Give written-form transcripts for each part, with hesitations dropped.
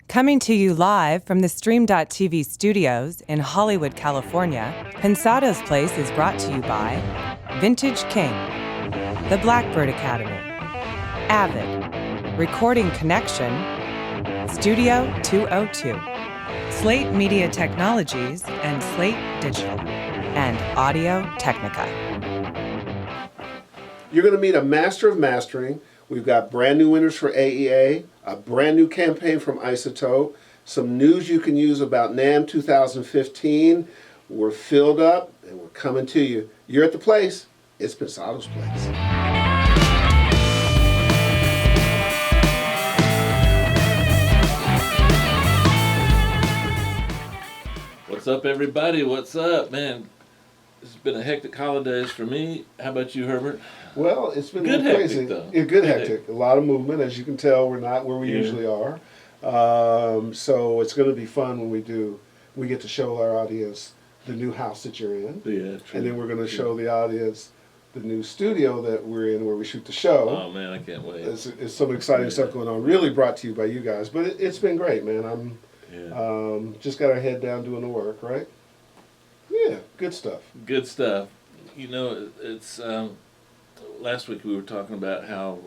Coming to you live from the Stream.tv studios in Hollywood, California, Pensado's Place is brought to you by Vintage King, the Blackbird Academy, Avid, Recording Connection, Studio 202, Slate Media Technologies and Slate Digital, and Audio Technica. You're going to meet a master of mastering. We've got brand new winners for AEA, a brand new campaign from Isotope, some news you can use about NAMM 2015. We're filled up and we're coming to you. You're at the place. It's Pensado's Place. What's up, everybody? What's up, man? It's been a hectic holidays for me. How about you, Herbert? Well, it's been Good a little crazy. hectic, though. Yeah, good hectic. A lot of movement. As you can tell, we're not where we usually are. So it's going to be fun when we get to show our audience the new house that you're in. Yeah, true. And then we're going to show the audience the new studio that we're in where we shoot the show. Oh, man, I can't wait. It's some exciting stuff going on. Really brought to you by you guys. But it's been great, man. Just got our head down doing the work, right? Yeah, good stuff. Good stuff. You know, it's last week we were talking about how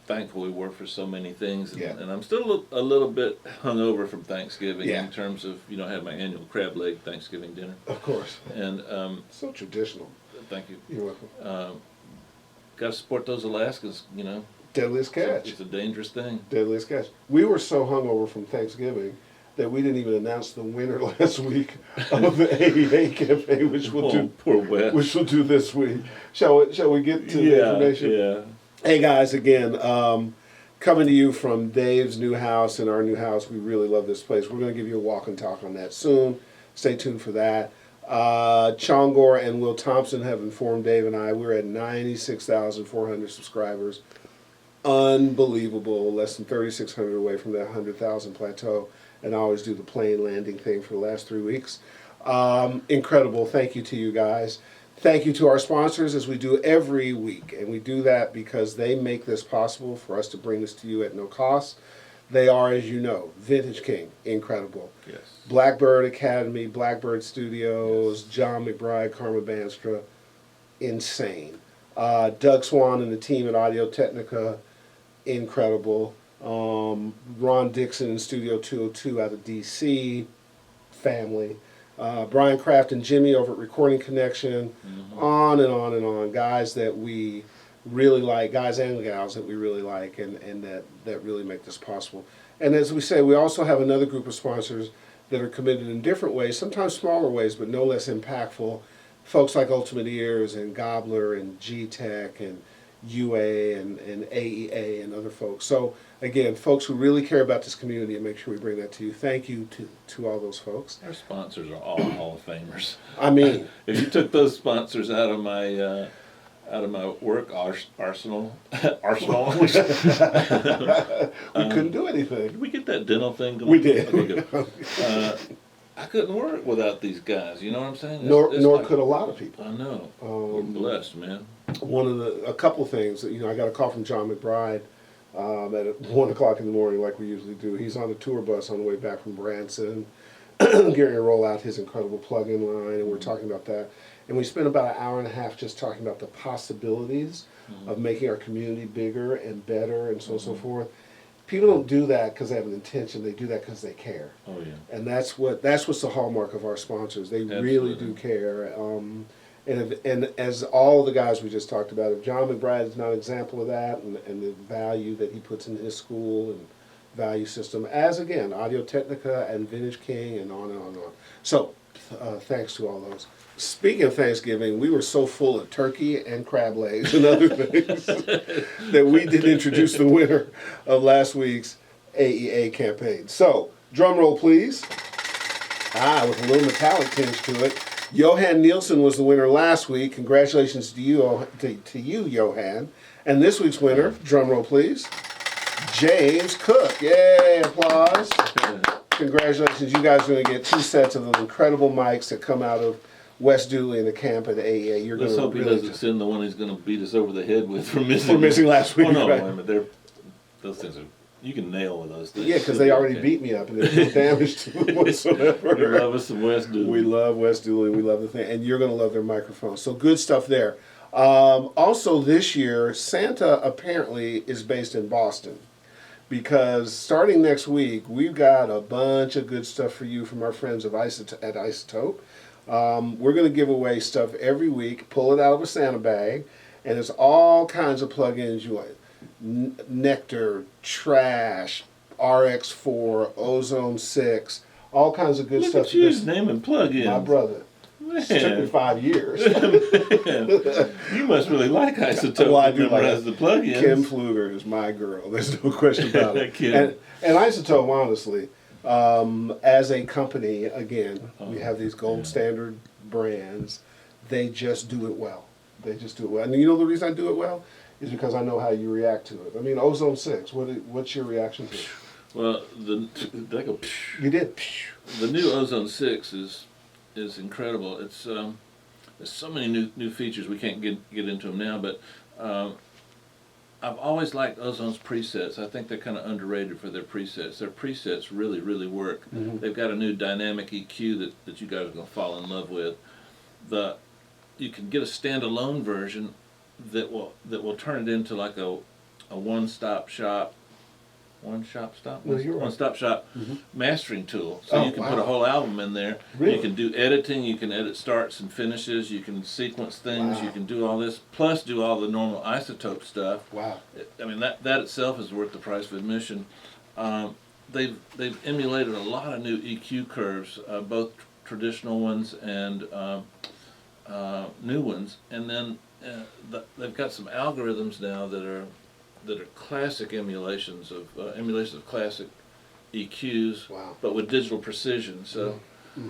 thankful we were for so many things, and I'm still a little bit hungover from Thanksgiving in terms of, I had my annual crab leg Thanksgiving dinner. Of course. And so traditional. Thank you. You're welcome. Got to support those Alaskans, Deadliest catch. It's a dangerous thing. Deadliest catch. We were so hungover from Thanksgiving that we didn't even announce the winner last week of the AEA campaign, which we'll do. Poor Wes. Which we'll do this week. Shall we get to the information? Yeah. Hey guys, again, coming to you from Dave's new house and our new house. We really love this place. We're going to give you a walk and talk on that soon. Stay tuned for that. Chongor and Will Thompson have informed Dave and I we're at 96,400 subscribers. Unbelievable. Less than 3,600 away from that 100,000 plateau. And I always do the plane landing thing for the last 3 weeks. Incredible. Thank you to you guys. Thank you to our sponsors, as we do every week. And we do that because they make this possible for us to bring this to you at no cost. They are, as you know, Vintage King, incredible. Yes. Blackbird Academy, Blackbird Studios, yes. John McBride, Karma Banstra, insane. Doug Swan and the team at Audio Technica, incredible. Ron Dixon in Studio 202 out of DC, family. Brian Kraft and Jimmy over at Recording Connection, on and on and on. Guys that we really like, guys and gals that we really like, and that really make this possible. And as we say, we also have another group of sponsors that are committed in different ways, sometimes smaller ways, but no less impactful. Folks like Ultimate Ears and Gobbler and G-Tech and UA and AEA and other folks. So again, folks who really care about this community, and make sure we bring that to you. Thank you to all those folks. Our sponsors are all Hall of Famers. I mean, if you took those sponsors out of my work arsenal, we couldn't do anything. Did we get that dental thing going? We did. Okay, good. I couldn't work without these guys. You know what I'm saying? Nor could a lot of people. I know. We're blessed, man. A couple of things. I got a call from John McBride at 1 o'clock in the morning, like we usually do. He's on a tour bus on the way back from Branson, getting to roll out his incredible plug-in line, and we're talking about that. And we spent about an hour and a half just talking about the possibilities of making our community bigger and better, and so on and so forth. People don't do that because they have an intention. They do that because they care. Oh yeah. And that's what's the hallmark of our sponsors. They really do care. And as all the guys we just talked about, if John McBride is not an example of that, and the value that he puts in his school and value system, as again, Audio Technica and Vintage King and on and on and on. So thanks to all those. Speaking of Thanksgiving, we were so full of turkey and crab legs and other things that we didn't introduce the winner of last week's AEA campaign. So, drum roll please. With a little metallic tinge to it. Johan Nielsen was the winner last week. Congratulations to you, Johan. And this week's winner, drum roll please, James Cook. Yay, applause. Congratulations. You guys are going to get 2 sets of those incredible mics that come out of West Dooley in the camp at the AEA. Let's hope he doesn't send the one he's going to beat us over the head with for missing last week. Oh, no, right? wait a minute. Those things are you can nail with those things. Yeah, because they already beat me up and there's no damage to them whatsoever. We love us some West Dooley. We love West Dooley. We love the thing. And you're going to love their microphones. So good stuff there. Also this year, Santa apparently is based in Boston. Because starting next week, we've got a bunch of good stuff for you from our friends at Isotope. We're going to give away stuff every week, pull it out of a Santa bag, and there's all kinds of plugins you like. Nectar, Trash, RX4, Ozone 6, all kinds of good Look stuff. At you naming plugins. My brother. Man. It took me 5 years. You must really like Isotope. Well, I do like the plugins. Kim Pfluger is my girl. There's no question about it. Kim. And Isotope, honestly, as a company, again, we have these gold standard brands. They just do it well. They just do it well. And you know the reason I do it well is because I know how you react to it. I mean, Ozone 6, what's your reaction to it? Well, did I go? You did. The new Ozone 6 is incredible. It's there's so many new features we can't get into them now, but I've always liked Ozone's presets. I think they're kind of underrated for their presets. Their presets really work. Mm-hmm. They've got a new dynamic EQ that you guys are going to fall in love with. You can get a standalone version that will turn it into like a one-stop shop. One-stop shop mastering tool. So you can put a whole album in there. Really? You can do editing, you can edit starts and finishes, you can sequence things, you can do all this, plus do all the normal Isotope stuff. Wow. I mean, that itself is worth the price of admission. They've emulated a lot of new EQ curves, both traditional ones and new ones, and then they've got some algorithms now that are classic emulations of classic EQs, but with digital precision. So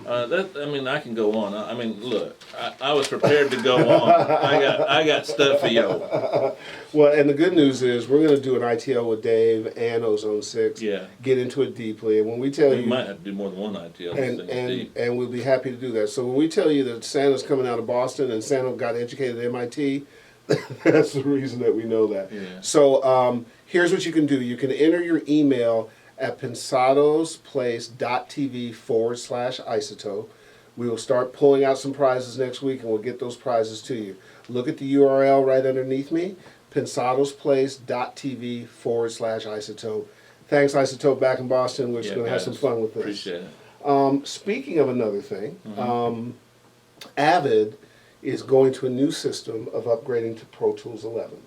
I can go on. I mean, look, I was prepared to go on. I got stuff for you. Well, and the good news is we're going to do an ITL with Dave and Ozone 6. Yeah. Get into it deeply, and when we tell you, we might have to do more than one ITL. And we'll be happy to do that. So when we tell you that Santa's coming out of Boston and Santa got educated at MIT. That's the reason that we know that. Yeah. So here's what you can do. You can enter your email at pensadosplace.tv/isotope. We will start pulling out some prizes next week, and we'll get those prizes to you. Look at the URL right underneath me, pensadosplace.tv/isotope. Thanks, Isotope, back in Boston. We're just going to have some fun with this. Appreciate it. Speaking of another thing, Avid is going to a new system of upgrading to Pro Tools 11.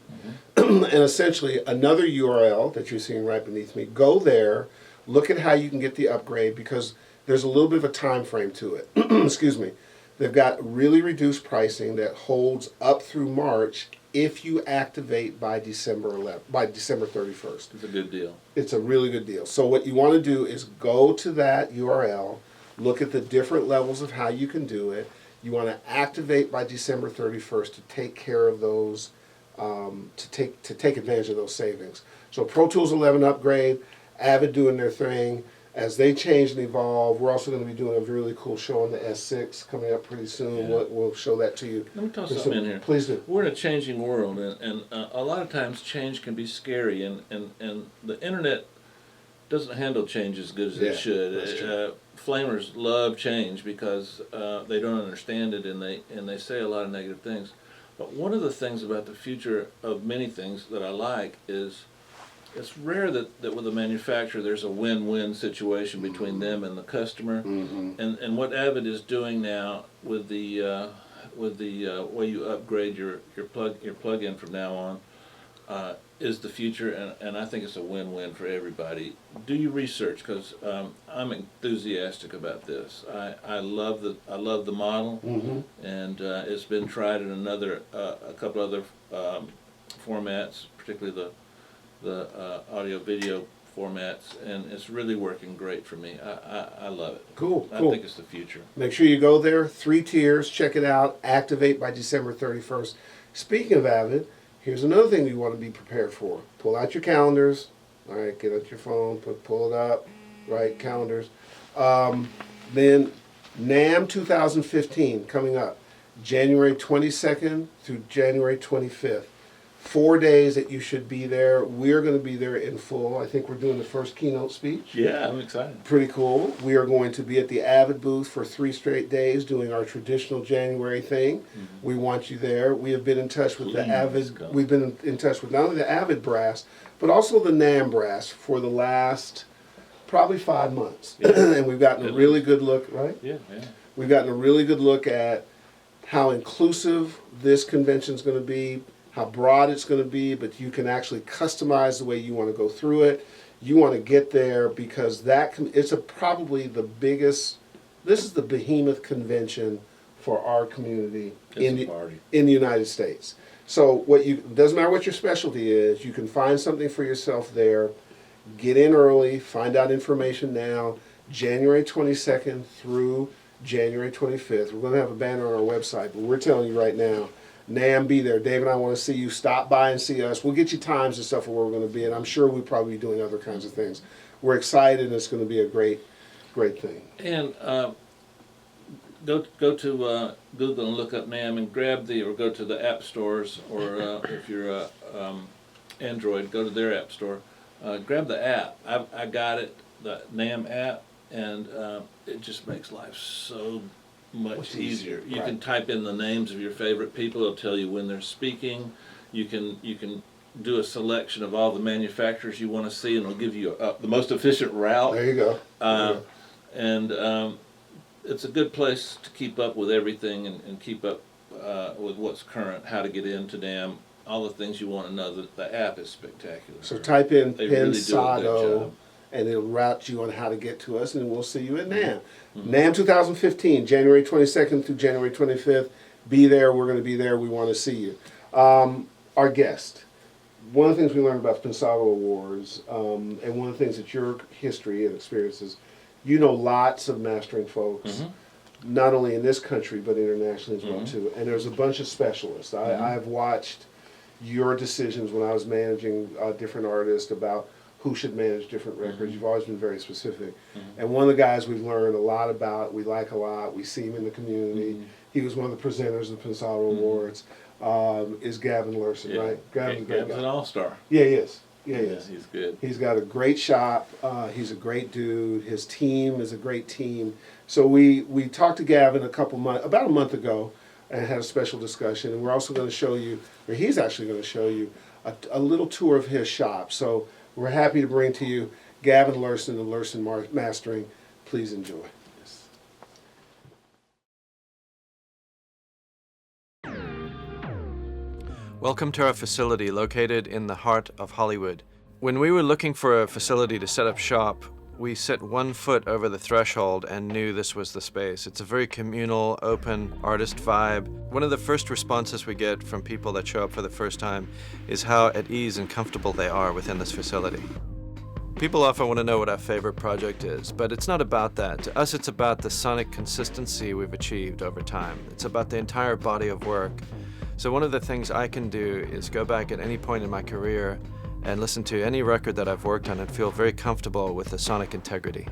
Mm-hmm. And essentially, another URL that you're seeing right beneath me, go there, look at how you can get the upgrade, because there's a little bit of a time frame to it. Excuse me. They've got really reduced pricing that holds up through March if you activate by December 31st. It's a good deal. It's a really good deal. So what you want to do is go to that URL, look at the different levels of how you can do it. You want to activate by December 31st to take care of those, to take advantage of those savings. So Pro Tools 11 upgrade, Avid doing their thing. As they change and evolve, we're also going to be doing a really cool show on the S6 coming up pretty soon. Yeah. We'll show that to you. Let me toss something in here. Please do. We're in a changing world, and a lot of times change can be scary, and the internet doesn't handle change as good as it should. Flamers love change because they don't understand it, and they say a lot of negative things. But one of the things about the future of many things that I like is it's rare that with a manufacturer there's a win-win situation between them and the customer. Mm-hmm. And what Avid is doing now with the way you upgrade your plug-in from now on is the future, and I think it's a win-win for everybody. Do your research, because I'm enthusiastic about this. I love the model, and it's been tried in a couple other formats, particularly the audio video formats, and it's really working great for me. I love it. Cool. I think it's the future. Make sure you go there. 3 tiers. Check it out. Activate by December 31st. Speaking of Avid, here's another thing you want to be prepared for. Pull out your calendars. All right, get out your phone, pull it up. Right, calendars. Then NAMM 2015 coming up, January 22nd through January 25th. 4 days that you should be there. We're going to be there in full. I think we're doing the first keynote speech. Yeah, I'm excited. Pretty cool. We are going to be at the Avid booth for 3 straight days doing our traditional January thing. Mm-hmm. We want you there. We have been in touch with the Avid. We've been in touch with not only the Avid brass, but also the NAMM brass for the last probably 5 months. Yeah. And we've gotten a really good look, right? Yeah. We've gotten a really good look at how inclusive this convention is going to be, how broad it's going to be, but you can actually customize the way you want to go through it. You want to get there because it's probably the biggest, this is the behemoth convention for our community in the United States. So doesn't matter what your specialty is, you can find something for yourself there, get in early, find out information now, January 22nd through January 25th. We're going to have a banner on our website, but we're telling you right now, NAMM, be there. Dave and I want to see you. Stop by and see us. We'll get you times and stuff of where we're going to be, and I'm sure we'll probably be doing other kinds of things. We're excited, and it's going to be a great thing. And go to Google and look up NAMM and or go to the app stores, or if you're Android, go to their app store. Grab the app. I got it, the NAMM app, and it just makes life so much easier. You can type in the names of your favorite people. It'll tell you when they're speaking. You can do a selection of all the manufacturers you want to see, and it'll give you the most efficient route. There you go. And it's a good place to keep up with everything and keep up with what's current, how to get into NAMM, all the things you want to know. The app is spectacular. So type in Pensado, really and it'll route you on how to get to us, and we'll see you at NAMM. Mm-hmm. NAMM 2015, January 22nd through January 25th. Be there. We're going to be there. We want to see you. Our guest. One of the things we learned about the Pensado Awards, and one of the things that your history and experiences, you know lots of mastering folks, not only in this country, but internationally as well, too. And there's a bunch of specialists. I've watched your decisions when I was managing different artists about who should manage different records. You've always been very specific. And one of the guys we've learned a lot about, we like a lot, we see him in the community. He was one of the presenters of the Pensado Awards, is Gavin Lurssen, right? Gavin's an all-star. Yeah, he is. Yeah, he is. He's good. He's got a great shop. He's a great dude. His team is a great team. So we talked to Gavin about a month ago, and had a special discussion. And we're also going to show you, or he's actually going to show you, a little tour of his shop. So we're happy to bring to you Gavin Lurssen and Lurssen Mastering. Please enjoy. Welcome to our facility located in the heart of Hollywood. When we were looking for a facility to set up shop, we set 1 foot over the threshold and knew this was the space. It's a very communal, open, artist vibe. One of the first responses we get from people that show up for the first time is how at ease and comfortable they are within this facility. People often want to know what our favorite project is, but it's not about that. To us, it's about the sonic consistency we've achieved over time. It's about the entire body of work. So one of the things I can do is go back at any point in my career and listen to any record that I've worked on and feel very comfortable with the sonic integrity.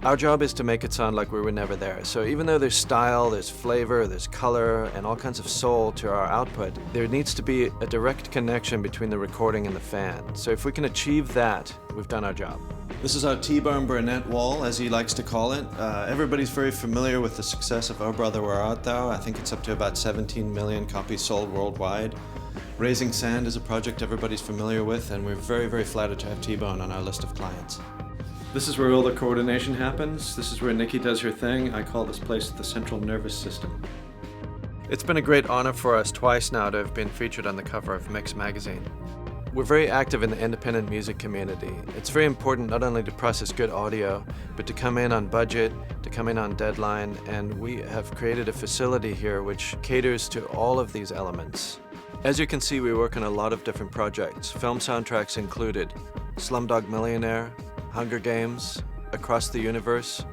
Our job is to make it sound like we were never there. So even though there's style, there's flavor, there's color, and all kinds of soul to our output, there needs to be a direct connection between the recording and the fan. So if we can achieve that, we've done our job. This is our T-Bone Burnett wall, as he likes to call it. Everybody's very familiar with the success of Oh Brother Where Art Thou. I think it's up to about 17 million copies sold worldwide. Raising Sand is a project everybody's familiar with, and we're very, very flattered to have T-Bone on our list of clients. This is where all the coordination happens. This is where Nikki does her thing. I call this place the central nervous system. It's been a great honor for us twice now to have been featured on the cover of Mix magazine. We're very active in the independent music community. It's very important not only to process good audio, but to come in on budget, to come in on deadline, and we have created a facility here which caters to all of these elements. As you can see, we work on a lot of different projects, film soundtracks included, Slumdog Millionaire, Hunger Games, Across the Universe,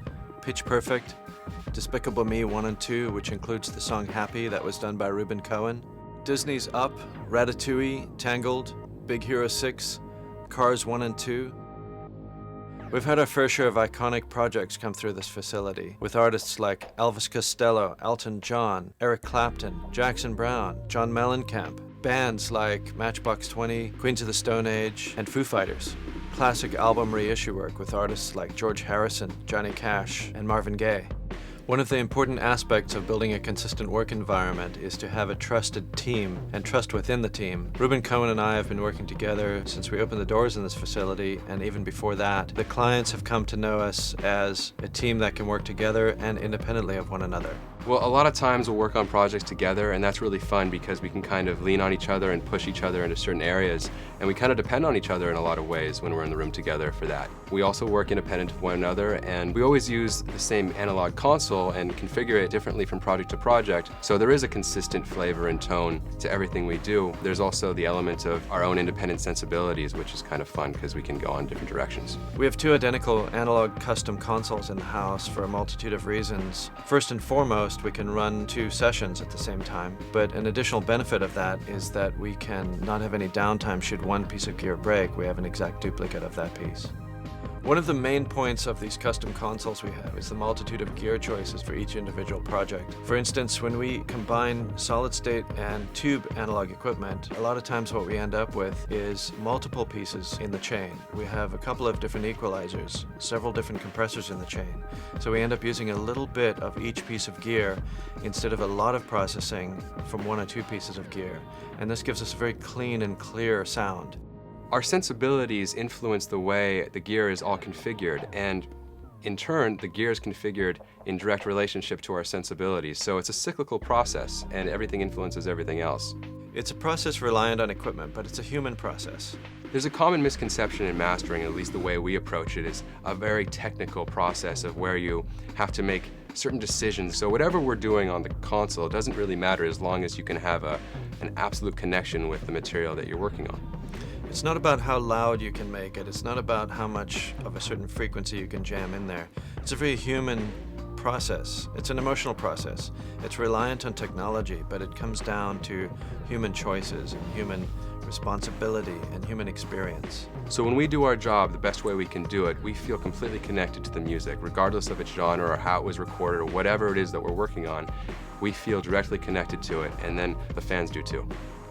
Pitch Perfect, Despicable Me 1 and 2, which includes the song Happy that was done by Reuben Cohen, Disney's Up, Ratatouille, Tangled, Big Hero 6, Cars 1 and 2. We've had our fair share of iconic projects come through this facility, with artists like Elvis Costello, Elton John, Eric Clapton, Jackson Browne, John Mellencamp, bands like Matchbox 20, Queens of the Stone Age, and Foo Fighters. Classic album reissue work with artists like George Harrison, Johnny Cash, and Marvin Gaye. One of the important aspects of building a consistent work environment is to have a trusted team and trust within the team. Ruben Cohen and I have been working together since we opened the doors in this facility, and even before that. The clients have come to know us as a team that can work together and independently of one another. Well, a lot of times we'll work on projects together, and that's really fun because we can kind of lean on each other and push each other into certain areas, and we kind of depend on each other in a lot of ways when we're in the room together for that. We also work independent of one another, and we always use the same analog console and configure it differently from project to project, so there is a consistent flavor and tone to everything we do. There's also the element of our own independent sensibilities, which is kind of fun because we can go on different directions. We have two identical analog custom consoles in the house for a multitude of reasons. First and foremost, we can run 2 sessions at the same time, but an additional benefit of that is that we can not have any downtime should one piece of gear break. We have an exact duplicate of that piece. One of the main points of these custom consoles we have is the multitude of gear choices for each individual project. For instance, when we combine solid-state and tube analog equipment, a lot of times what we end up with is multiple pieces in the chain. We have a couple of different equalizers, several different compressors in the chain. So we end up using a little bit of each piece of gear instead of a lot of processing from 1 or 2 pieces of gear. And this gives us a very clean and clear sound. Our sensibilities influence the way the gear is all configured, and in turn, the gear is configured in direct relationship to our sensibilities. So it's a cyclical process, and everything influences everything else. It's a process reliant on equipment, but it's a human process. There's a common misconception in mastering, at least the way we approach it, is a very technical process of where you have to make certain decisions. So whatever we're doing on the console, it doesn't really matter as long as you can have an absolute connection with the material that you're working on. It's not about how loud you can make it. It's not about how much of a certain frequency you can jam in there. It's a very human process. It's an emotional process. It's reliant on technology, but it comes down to human choices and human responsibility and human experience. So when we do our job the best way we can do it, we feel completely connected to the music, regardless of its genre or how it was recorded or whatever it is that we're working on. We feel directly connected to it, and then the fans do too.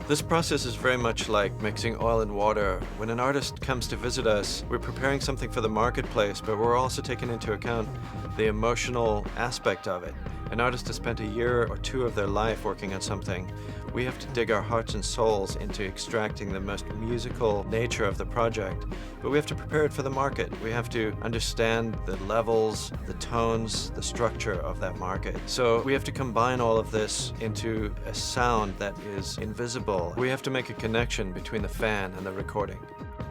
This process is very much like mixing oil and water. When an artist comes to visit us, we're preparing something for the marketplace, but we're also taking into account the emotional aspect of it. An artist has spent a year or 2 of their life working on something. We have to dig our hearts and souls into extracting the most musical nature of the project, but we have to prepare it for the market. We have to understand the levels, the tones, the structure of that market. So we have to combine all of this into a sound that is invisible. We have to make a connection between the fan and the recording.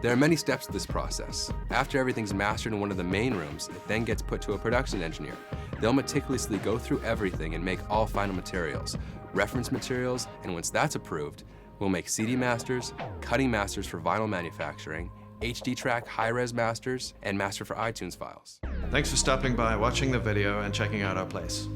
There are many steps to this process. After everything's mastered in one of the main rooms, it then gets put to a production engineer. They'll meticulously go through everything and make all final materials, reference materials, and once that's approved, we'll make CD masters, cutting masters for vinyl manufacturing, HD track high-res masters, and master for iTunes files. Thanks for stopping by, watching the video, and checking out our place.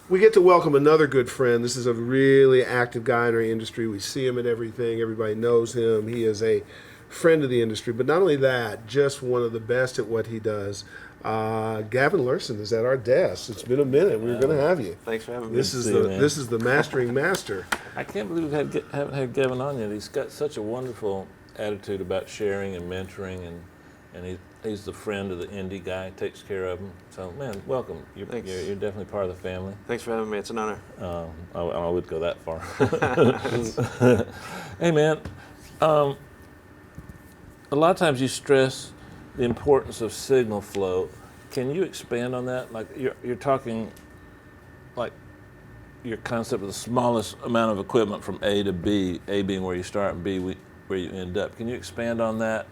We get to welcome another good friend. This is a really active guy in our industry. We see him at everything. Everybody knows him. He is a friend of the industry. But not only that, just one of the best at what he does. Gavin Lurssen is at our desk. It's been a minute. We were going to have you. Thanks for having me. This is the mastering master. I can't believe we haven't had Gavin on yet. He's got such a wonderful attitude about sharing and mentoring, and he's the friend of the indie guy, takes care of him. So, man, welcome. You're definitely part of the family. Thanks for having me. It's an honor. I would go that far. Hey, man, a lot of times you stress the importance of signal flow. Can you expand on that? Like you're talking, like your concept of the smallest amount of equipment from A to B, A being where you start and B where you end up. Can you expand on that?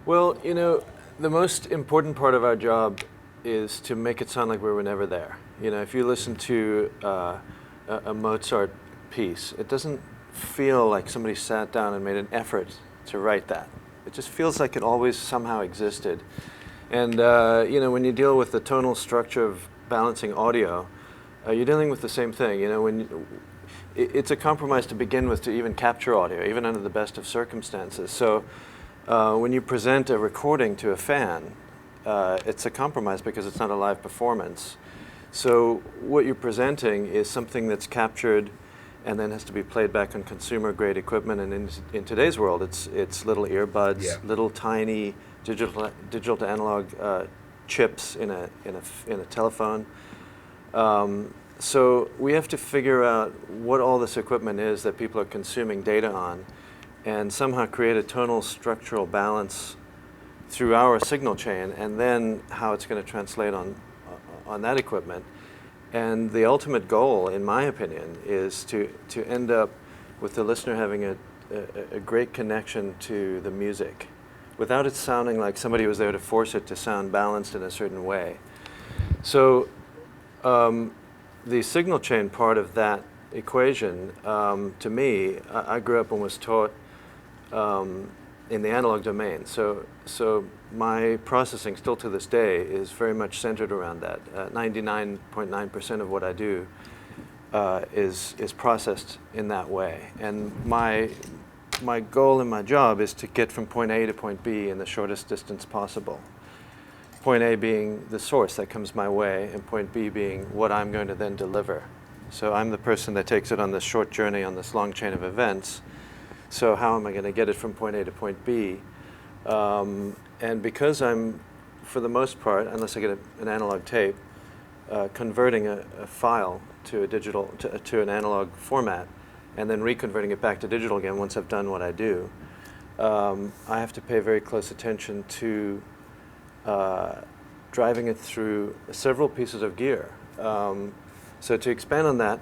Well, you know, the most important part of our job is to make it sound like we were never there. You know, if you listen to a Mozart piece, it doesn't feel like somebody sat down and made an effort to write that. It just feels like it always somehow existed. And, you know, when you deal with the tonal structure of balancing audio, you're dealing with the same thing. You know, it's a compromise to begin with to even capture audio, even under the best of circumstances. So when you present a recording to a fan, it's a compromise because it's not a live performance. So what you're presenting is something that's captured and then has to be played back on consumer-grade equipment. And in today's world, it's little earbuds, little tiny digital to analog chips in a telephone. So we have to figure out what all this equipment is that people are consuming data on, and somehow create a tonal structural balance through our signal chain, and then how it's going to translate on that equipment. And the ultimate goal, in my opinion, is to end up with the listener having a great connection to the music, without it sounding like somebody was there to force it to sound balanced in a certain way. So the signal chain part of that equation, to me, I grew up and was taught in the analog domain. So my processing still to this day is very much centered around that. 99.9% of what I do is processed in that way. And my goal in my job is to get from point A to point B in the shortest distance possible. Point A being the source that comes my way, and point B being what I'm going to then deliver. So I'm the person that takes it on this short journey, on this long chain of events. So how am I going to get it from point A to point B? And because I'm, for the most part, unless I get an analog tape, converting a file to a digital, to an analog format, and then reconverting it back to digital again once I've done what I do, I have to pay very close attention to driving it through several pieces of gear. So to expand on that,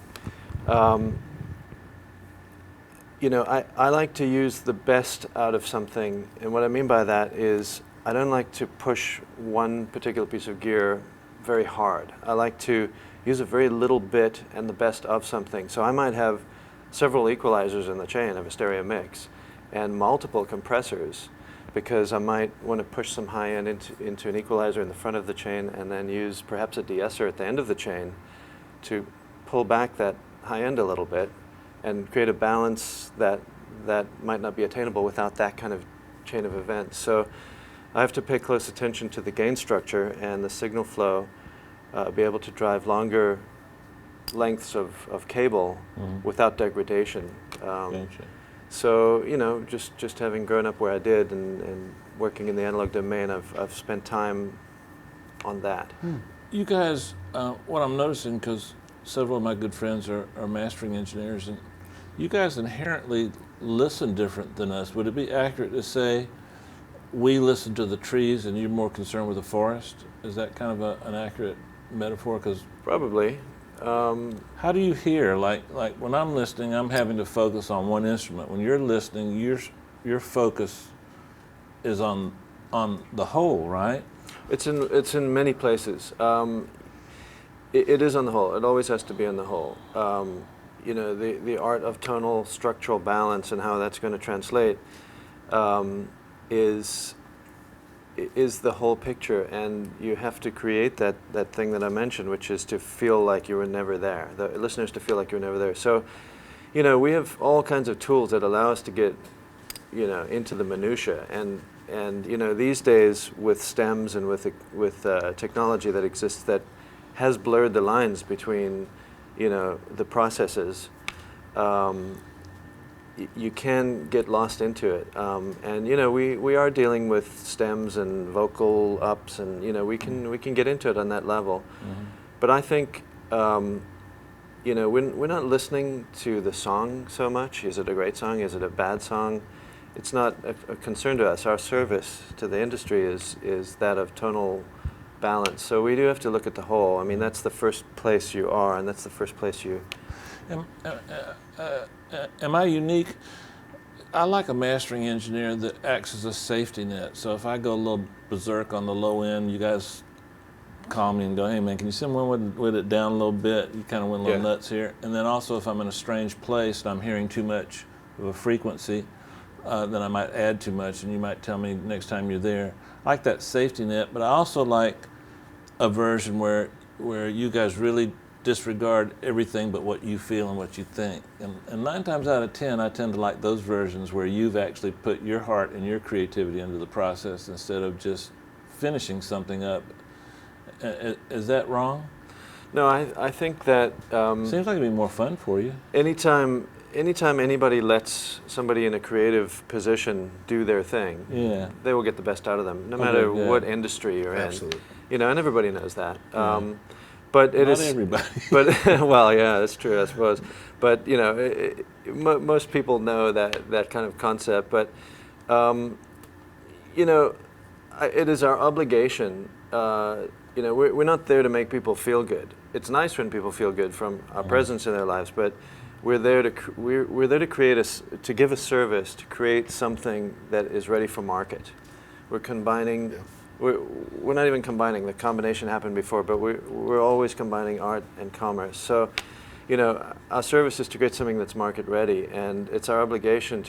you know, I like to use the best out of something, and what I mean by that is I don't like to push one particular piece of gear very hard. I like to use a very little bit and the best of something. So I might have several equalizers in the chain of a stereo mix and multiple compressors, because I might want to push some high end into an equalizer in the front of the chain, and then use perhaps a de-esser at the end of the chain to pull back that high end a little bit and create a balance that might not be attainable without that kind of chain of events. So I have to pay close attention to the gain structure and the signal flow, be able to drive longer lengths of cable without degradation. Gotcha. So, you know, just having grown up where I did and working in the analog domain, I've spent time on that. You guys, what I'm noticing, because several of my good friends are mastering engineers, and you guys inherently listen different than us. Would it be accurate to say we listen to the trees and you're more concerned with the forest? Is that kind of an accurate metaphor? 'Cause Probably. how do you hear? Like when I'm listening, I'm having to focus on one instrument. When you're listening, your focus is on the whole, right? It's in many places. It is on the whole. It always has to be on the whole. You know, the art of tonal structural balance and how that's going to translate is the whole picture, and you have to create that thing that I mentioned, which is to feel like you were never there. The listeners to feel like you were never there. So, you know, we have all kinds of tools that allow us to get, you know, into the minutia, and you know, these days with stems and with technology that exists that has blurred the lines between, you know, the processes. You can get lost into it, and you know, we are dealing with stems and vocal ups, and you know, we can get into it on that level. But I think, you know, we're not listening to the song so much. Is it a great song? Is it a bad song? It's not a concern to us. Our service to the industry is that of tonal balance. So we do have to look at the whole. I mean, that's the first place you are, and that's the first place you. Am I unique? I like a mastering engineer that acts as a safety net. So if I go a little berserk on the low end, you guys call me and go, hey man, can you send one with it down a little bit? You kind of went a little nuts here. And then also if I'm in a strange place and I'm hearing too much of a frequency, then I might add too much, and you might tell me next time you're there. I like that safety net, but I also like a version where you guys really disregard everything but what you feel and what you think. And 9 times out of 10, I tend to like those versions where you've actually put your heart and your creativity into the process instead of just finishing something up. Is that wrong? No, I think that Seems like it'd be more fun for you. anytime anybody lets somebody in a creative position do their thing, Yeah. they will get the best out of them, no Okay, matter good. what industry you're Absolutely. in. You know, and everybody knows that. But it Not is everybody. But well, yeah, that's true, I suppose. But you know, most people know that kind of concept. But you know, it is our obligation. You know, we're not there to make people feel good. It's nice when people feel good from our presence in their lives, but we're there to we're there to to give a service, to create something that is ready for market. We're combining. Yeah. We're not even combining. The combination happened before, but we're always combining art and commerce. So, you know, our service is to create something that's market ready, and it's our obligation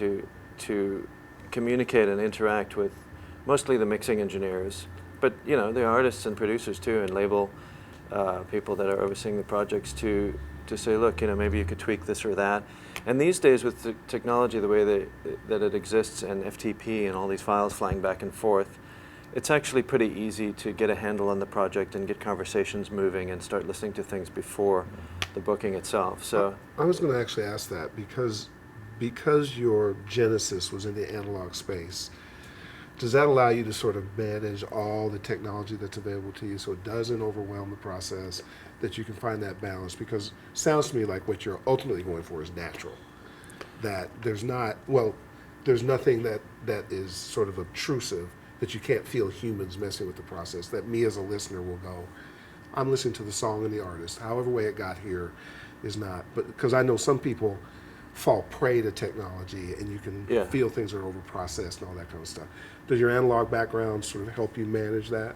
to communicate and interact with mostly the mixing engineers, but you know, the artists and producers too, and label people that are overseeing the projects to say, look, you know, maybe you could tweak this or that. And these days, with the technology the way that it exists, and FTP and all these files flying back and forth, it's actually pretty easy to get a handle on the project and get conversations moving and start listening to things before the booking itself. So I was going to actually ask that because your genesis was in the analog space. Does that allow you to sort of manage all the technology that's available to you so it doesn't overwhelm the process, that you can find that balance? Because it sounds to me like what you're ultimately going for is natural. That there's nothing that is sort of obtrusive, that you can't feel humans messing with the process, that me as a listener will go, I'm listening to the song and the artist. However way it got here is not. But because I know some people fall prey to technology and you can feel things are over-processed and all that kind of stuff. Does your analog background sort of help you manage that?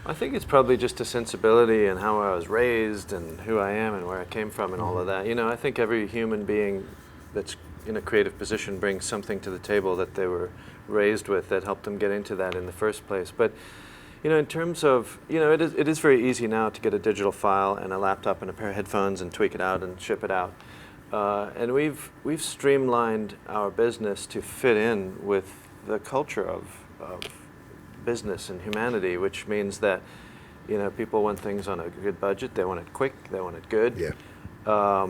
I think it's probably just a sensibility and how I was raised and who I am and where I came from and all of that. You know, I think every human being that's in a creative position brings something to the table that they were raised with that helped them get into that in the first place. But you know, in terms of, you know, it is very easy now to get a digital file and a laptop and a pair of headphones and tweak it out and ship it out. And we've streamlined our business to fit in with the culture of business and humanity, which means that, you know, people want things on a good budget. They want it quick. They want it good. Yeah.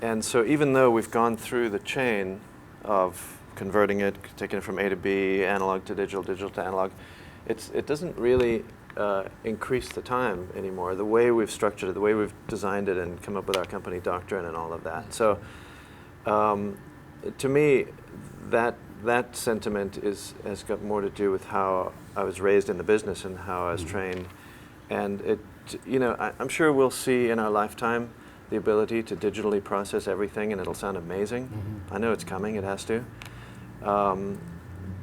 And so even though we've gone through the chain of converting it, taking it from A to B, analog to digital, digital to analog, it doesn't really increase the time anymore. The way we've structured it, the way we've designed it and come up with our company doctrine and all of that. So to me, that sentiment has got more to do with how I was raised in the business and how I was trained. And it, you know, I'm sure we'll see in our lifetime the ability to digitally process everything, and it'll sound amazing. I know it's coming, it has to.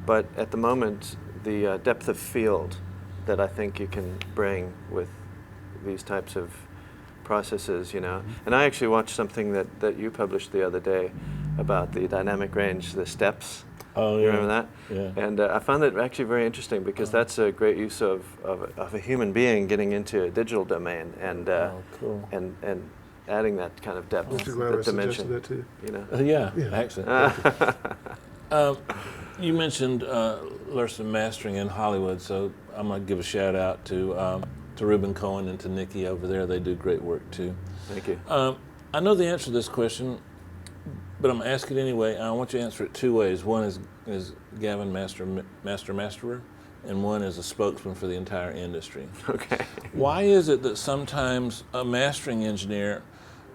But at the moment, the depth of field that I think you can bring with these types of processes, you know. And I actually watched something that you published the other day about the dynamic range, the steps. Oh, You yeah. remember that? Yeah. And I found that actually very interesting because that's a great use of a human being getting into a digital domain and Cool. and adding that kind of depth, Mr. Glamour that suggested dimension. that too. You know. Yeah, actually. You mentioned Lurssen Mastering in Hollywood, so I'm going to give a shout out to Ruben Cohen and to Nikki over there. They do great work too. Thank you. I know the answer to this question, but I'm going to ask it anyway. I want you to answer it two ways. One is Gavin Masterer, and one is a spokesman for the entire industry. Okay. Why is it that sometimes a mastering engineer,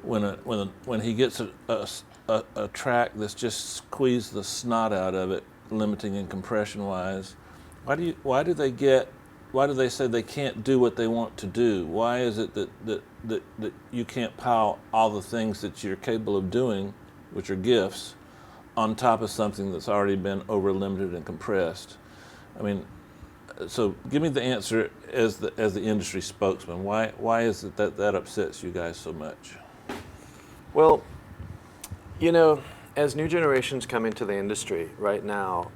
when he gets a track that's just squeezed the snot out of it, limiting and compression wise, why do they say they can't do what they want to do? Why is it that you can't pile all the things that you're capable of doing, which are gifts, on top of something that's already been over limited and compressed? I mean, so give me the answer as the industry spokesman. Why is it that upsets you guys so much? Well, you know, as new generations come into the industry right now,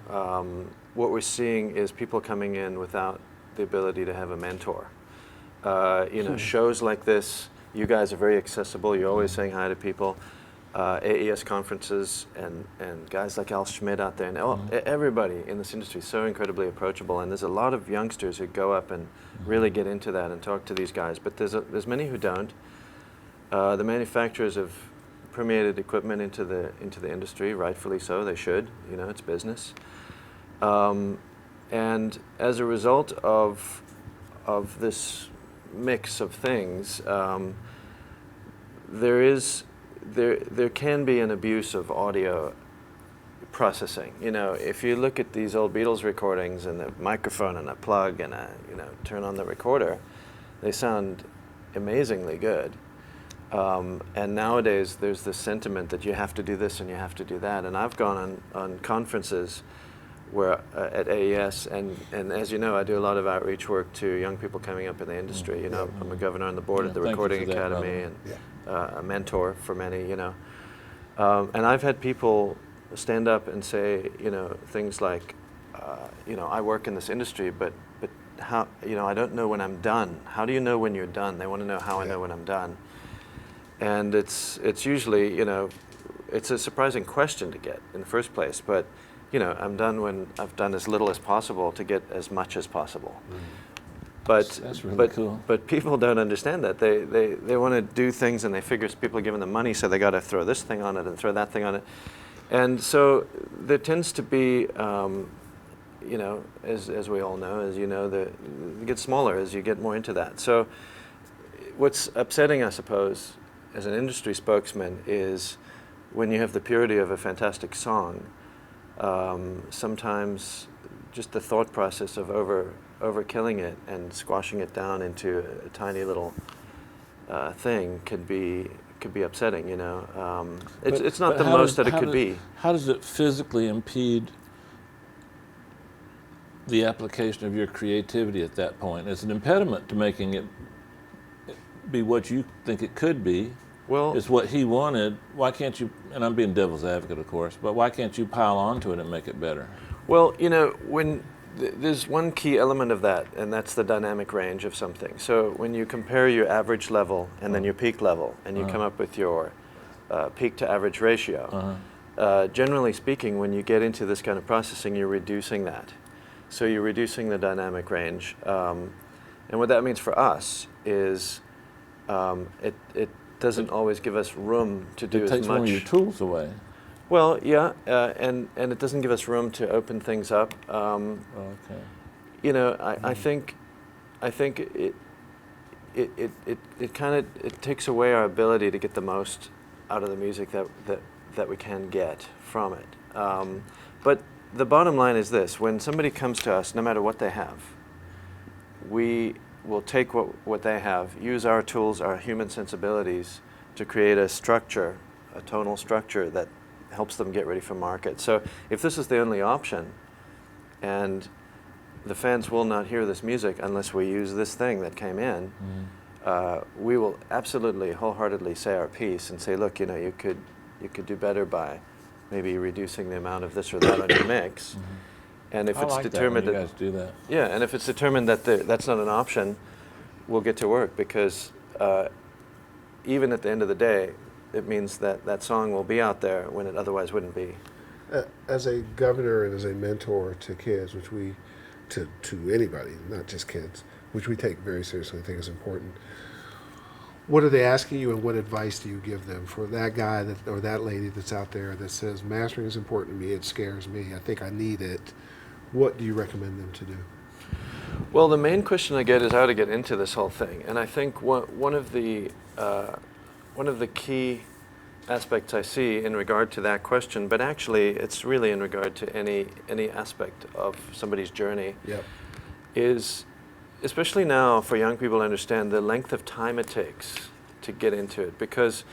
what we're seeing is people coming in without the ability to have a mentor. You know, shows like this You guys are very accessible. You're always saying hi to people. AES conferences and guys like Al Schmidt out there, and everybody in this industry is so incredibly approachable. And there's a lot of youngsters who go up and really get into that and talk to these guys. But there's many who don't. The manufacturers have permeated equipment into the industry, rightfully so. They should. You know, it's business. And as a result of this mix of things, there can be an abuse of audio processing. You know, if you look at these old Beatles recordings and the microphone and a plug and turn on the recorder, they sound amazingly good. And nowadays there's this sentiment that you have to do this and you have to do that. And I've gone on conferences where at AES, and as you know, I do a lot of outreach work to young people coming up in the industry. You know, I'm a governor on the board at the Recording Academy and a mentor for many, you know. And I've had people stand up and say, you know, things like, you know, I work in this industry, but how, you know, I don't know when I'm done. How do you know when you're done? They want to know how I know when I'm done. And it's usually, you know, it's a surprising question to get in the first place, but, you know, I'm done when I've done as little as possible to get as much as possible. But that's really cool. But people don't understand that. They want to do things, and they figure people are giving them money, so they got to throw this thing on it and throw that thing on it. And so there tends to be, you know, as we all know, as you know, it gets smaller as you get more into that. So what's upsetting, I suppose, as an industry spokesman, is when you have the purity of a fantastic song, sometimes just the thought process of overkilling it and squashing it down into a tiny little thing could be upsetting. You know, it's not the most that it could be. How does it physically impede the application of your creativity at that point? It's an impediment to making it be what you think it could be. Well, it's what he wanted. Why can't you, and I'm being devil's advocate, of course, but why can't you pile onto it and make it better? Well, you know, when there's one key element of that, and that's the dynamic range of something. So when you compare your average level and then your peak level, and you come up with your peak to average ratio, generally speaking, when you get into this kind of processing, you're reducing that. So you're reducing the dynamic range. And what that means for us is it doesn't always give us room to do as much. It takes one of your tools away. Well, yeah, and it doesn't give us room to open things up. Okay. You know, I think it kind of takes away our ability to get the most out of the music that we can get from it. But the bottom line is this: when somebody comes to us, no matter what they have, we will take what they have, use our tools, our human sensibilities, to create a structure, a tonal structure that helps them get ready for market. So if this is the only option, and the fans will not hear this music unless we use this thing that came in, we will absolutely wholeheartedly say our piece and say, look, you know, you could do better by maybe reducing the amount of this or that on your mix. And if it's determined that you guys do that. Yeah, and if it's determined that that's not an option, we'll get to work, because even at the end of the day, it means that that song will be out there when it otherwise wouldn't be. As a governor and as a mentor to kids, which we, to anybody, not just kids, which we take very seriously, I think is important. What are they asking you, and what advice do you give them for that guy or that lady that's out there that says, mastering is important to me, it scares me, I think I need it? What do you recommend them to do? Well, the main question I get is how to get into this whole thing, and I think one of the key aspects I see in regard to that question, but actually it's really in regard to any aspect of somebody's journey, is, especially now for young people to understand the length of time it takes to get into it, because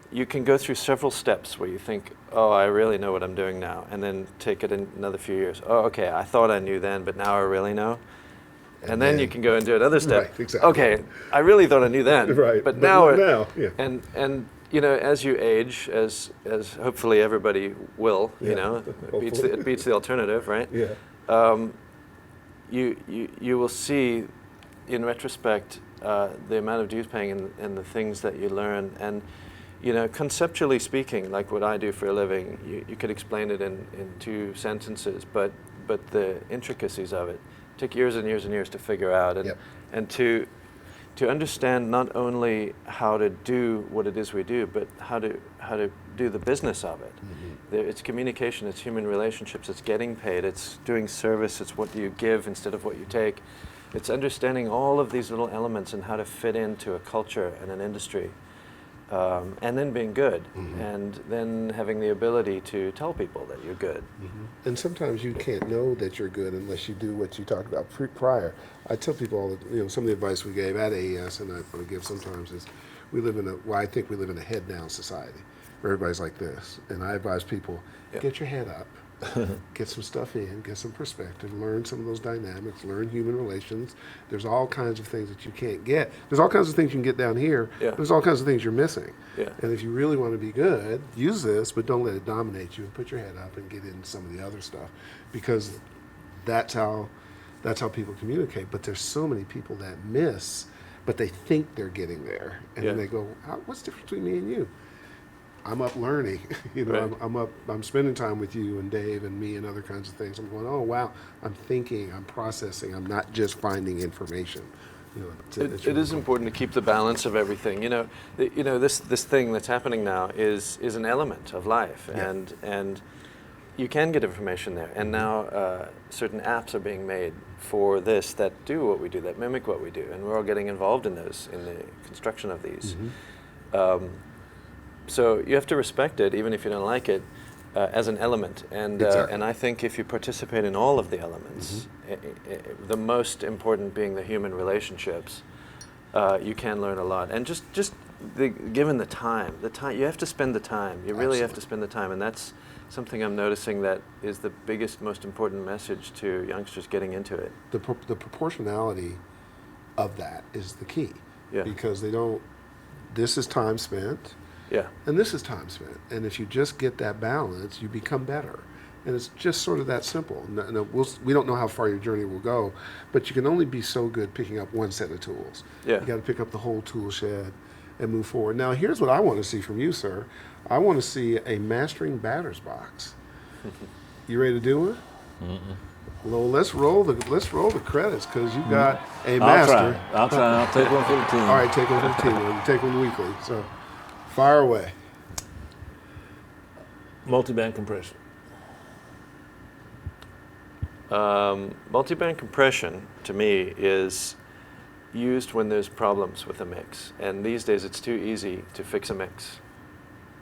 you can go through several steps where you think, oh, I really know what I'm doing now, and then take it in another few years. Oh, okay, I thought I knew then, but now I really know. And then you can go and do another step. Right, exactly. Okay, I really thought I knew then, right, but now, yeah. And you know, as you age, as hopefully everybody will, you know, it beats the alternative, right? Yeah. You will see in retrospect, the amount of dues paying and the things that you learn, and conceptually speaking, like what I do for a living, you could explain it in 2 sentences, but the intricacies of it took years and years and years to figure out, and to understand not only how to do what it is we do, but how to do the business of it. It's communication, it's human relationships, it's getting paid, it's doing service, it's what you give instead of what you take. It's understanding all of these little elements and how to fit into a culture and an industry. And then being good, and then having the ability to tell people that you're good. And sometimes you can't know that you're good unless you do what you talked about prior. I tell people all the, some of the advice we gave at AES, and I give sometimes is, I think we live in a head down society where everybody's like this. And I advise people, get your head up. Get some stuff in, get some perspective, learn some of those dynamics, learn human relations. There's all kinds of things that you can't get. There's all kinds of things you can get down here. There's all kinds of things you're missing. And if you really want to be good, use this, but don't let it dominate you, and put your head up and get into some of the other stuff, because that's how people communicate. But there's so many people that miss, but they think they're getting there, and then they go, what's the difference between me and you? I'm up learning, Right. I'm spending time with you and Dave and me and other kinds of things. I'm going, oh wow, I'm thinking, I'm processing, I'm not just finding information. It is important to keep the balance of everything. This thing that's happening now is an element of life, and you can get information there. And now certain apps are being made for this that do what we do, that mimic what we do, and we're all getting involved in those, in the construction of these. So you have to respect it, even if you don't like it, as an element. And and I think if you participate in all of the elements, the most important being the human relationships, you can learn a lot. And given the time, you have to spend the time. You really have to spend the time, and that's something I'm noticing that is the biggest, most important message to youngsters getting into it. The proportionality of that is the key, because they don't. This is time spent. And this is time spent. And if you just get that balance, you become better. And it's just sort of that simple. We don't know how far your journey will go, but you can only be so good picking up one set of tools. You got to pick up the whole tool shed and move forward. Now, here's what I want to see from you, sir. I want to see a mastering batter's box. You ready to do it? Well, let's roll the credits, because you got a master. I'll try. I'll take one for the team. All right, take one for the team. You take one weekly. So. Fire away. Multiband compression. Multiband compression, to me, is used when there's problems with a mix. And these days, it's too easy to fix a mix.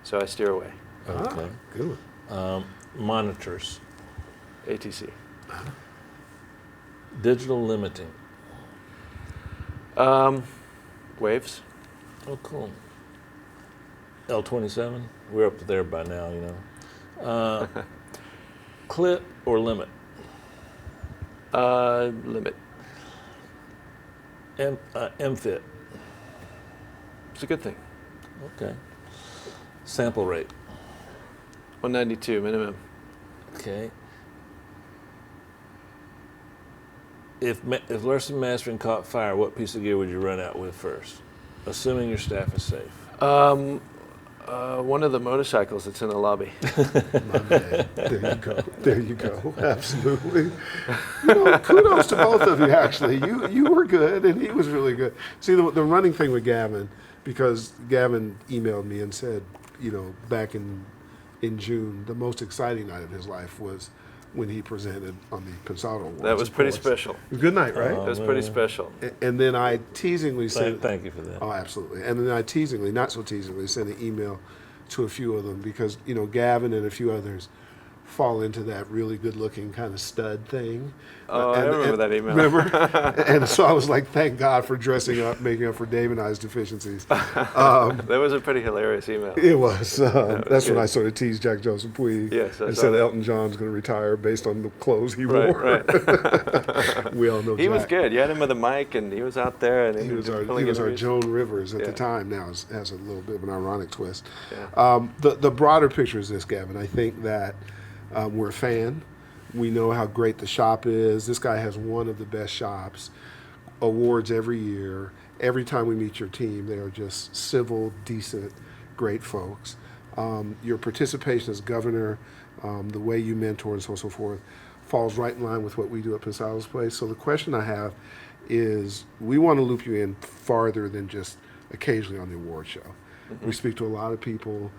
So I steer away. Okay. Good one. Monitors. ATC. Digital limiting. Waves. Oh, cool. L27. We're up there by now, Clip or limit? Limit. MFIT. It's a good thing. Okay. Sample rate. 192 minimum. Okay. If Lurssen Mastering caught fire, what piece of gear would you run out with first, assuming your staff is safe? One of the motorcycles that's in the lobby. My man. There you go. Absolutely. Kudos to both of you, actually. You were good, and he was really good. See, the running thing with Gavin, because Gavin emailed me and said, back in June, the most exciting night of his life was when he presented on the Pensado Awards. That was pretty special. Good night, right? It was pretty special. And then I teasingly said... Thank you for that. Oh, absolutely. And then I teasingly, not so teasingly, sent an email to a few of them, because, Gavin and a few others fall into that really good-looking kind of stud thing. Oh, I remember that email. Remember? And so I was like, thank God for dressing up, making up for Dave and I's deficiencies. That was a pretty hilarious email. It was. That's when I sort of teased Jack Joseph Puig. Yes, and said Elton John's going to retire based on the clothes he wore. Right. We all know He Jack. was good. You had him with a mic, and he was out there. And He was our Joan Rivers at the time. Now has a little bit of an ironic twist. The broader picture is this, Gavin. I think that we're a fan. We know how great the shop is. This guy has one of the best shops. awards every year. Every time we meet your team, they are just civil, decent, great folks. Your participation as governor, the way you mentor and so on and so forth, falls right in line with what we do at Pensado's Place. So the question I have is, we want to loop you in farther than just occasionally on the award show. We speak to a lot of people.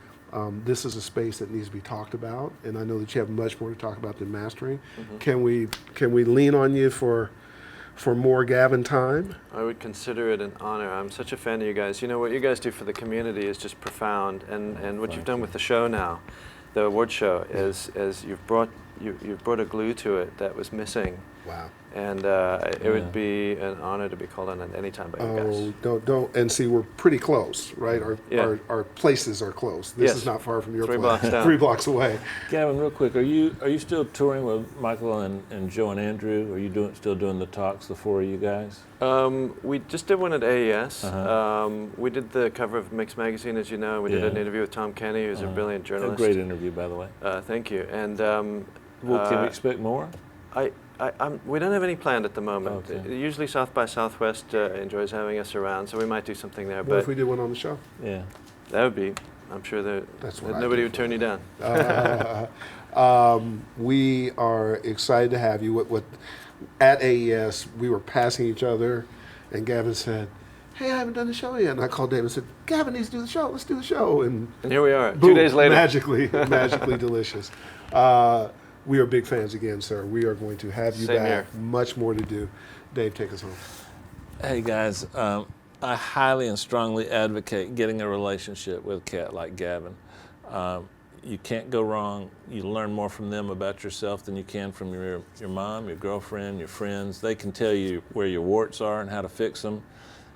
This is a space that needs to be talked about, and I know that you have much more to talk about than mastering. Can we lean on you for more Gavin time? I would consider it an honor. I'm such a fan of you guys. You know, what you guys do for the community is just profound, and what you've done with the show now, the award show, is you've brought a glue to it that was missing. Wow. And it would be an honor to be called on at any time by you guys. Don't. And see, we're pretty close, right? Our places are close. This is not far from your place. 3 blocks down. 3 blocks away. Gavin, real quick, are you still touring with Michael and Joe and Andrew? Are you still doing the talks, the 4 of you guys? We just did one at AES. We did the cover of Mix Magazine, as you know. We did an interview with Tom Kenny, who's a brilliant journalist. A great interview, by the way. Thank you. And well, can we expect more? We don't have any planned at the moment. Okay. Usually South by Southwest enjoys having us around, so we might do something there. What But if we did one on the show? Yeah. that would be, I'm sure that nobody would turn you down. We are excited to have you. At AES, we were passing each other, and Gavin said, "Hey, I haven't done the show yet." And I called David and said, "Gavin needs to do the show. Let's do the show." And here we are, boom, 2 days later. magically delicious. We are big fans again, sir. We are going to have you Same back. here. Much more to do. Dave, take us home. Hey guys, I highly and strongly advocate getting a relationship with a cat like Gavin. You can't go wrong. You learn more from them about yourself than you can from your mom, your girlfriend, your friends. They can tell you where your warts are and how to fix them.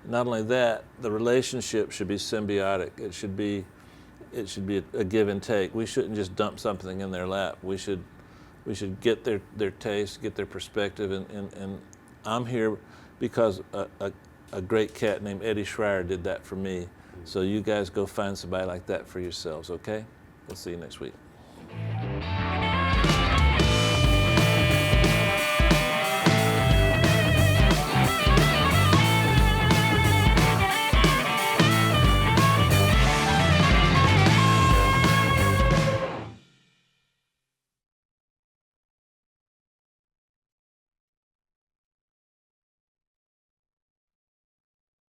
Not only that, the relationship should be symbiotic. It should be a give and take. We shouldn't just dump something in their lap. We should get their taste, get their perspective, and I'm here because a great cat named Eddie Schreier did that for me. So you guys go find somebody like that for yourselves, okay? We'll see you next week.